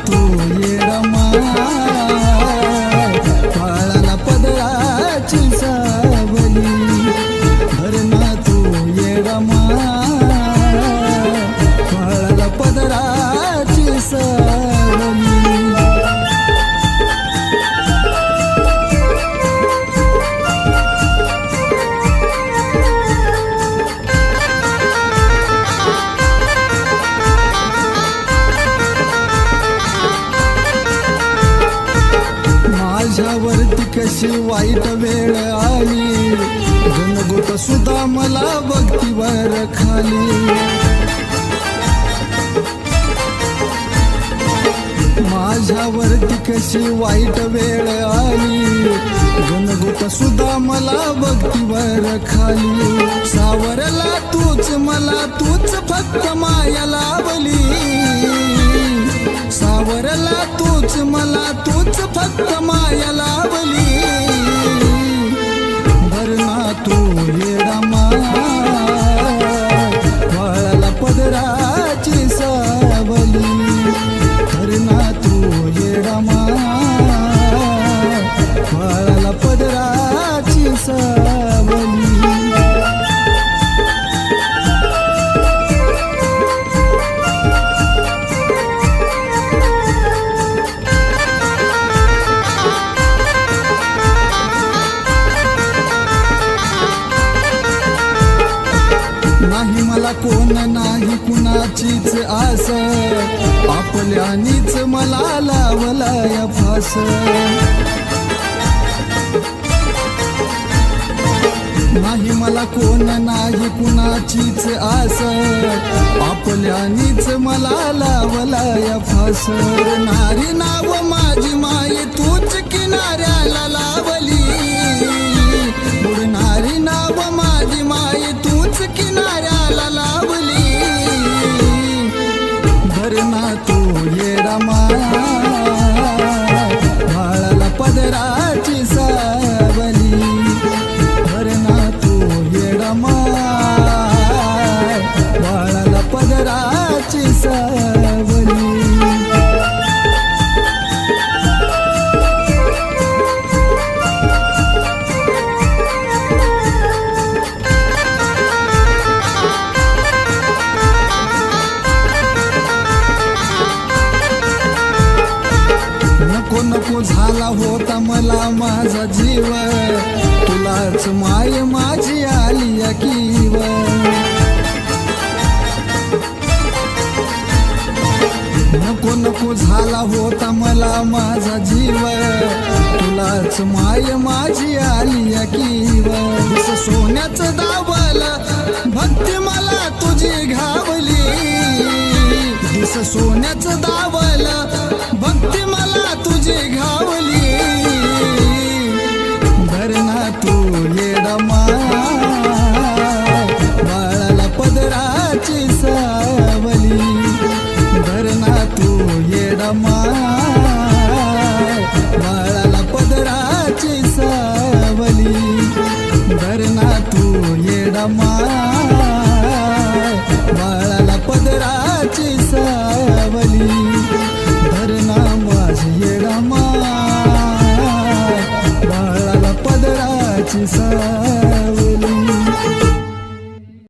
तू येडमा काळाला पदराची सावली धरणा तू येडमा काळाला पदराची सावली माझ्यावरती कशी वाईट वेळ आली जनगोत सुद्धा मला भक्तीवर खाली माझ्यावरती कशी वाईट वेळ आली जनगोत सुद्धा मला भक्तीवर खाली सावरला तूच मला तूच फक्त माया लावली सावरला तूच मला तूच फक्त माया लावली धरणा तू येडमा वाळाला पदराची सावली धरणा तू येडमा वाळाला पदराची सावली नाही मला कोण नाही कुणाचीच आस आपल्यानीच मला लावला या फास नाही मला कोण नाही कुणाचीच आस आपल्यानीच मला लावला या फास नारी नाव माझी माय तूच किनाऱ्याला लावली बुडणारी नाव माझी माय तूच किनाऱ्याला लावली धरणा तू येडमा वाळाला पदराची सावली धरणा तू येडमा वाळाला पदराची सावली नको नको झाला होता मला माझा जीव तुलाच माय माझी आली अकीव नको नको झाला होता मला माझा जीव तुलाच माय माझी आली अकीव सोन्याचं दावल भक्ती मला तुझी घावली दिस सोन्याचं दावल भक्ती मला तुझी घावली धरणा तू येडमा बाळाला पदराची सावली धरणा तू येडमा बाळाला पदराची सावली धरणा तू येडमा बाळाला पदराची सावली धरणा माझी येडमा बाळाला पदराची सावली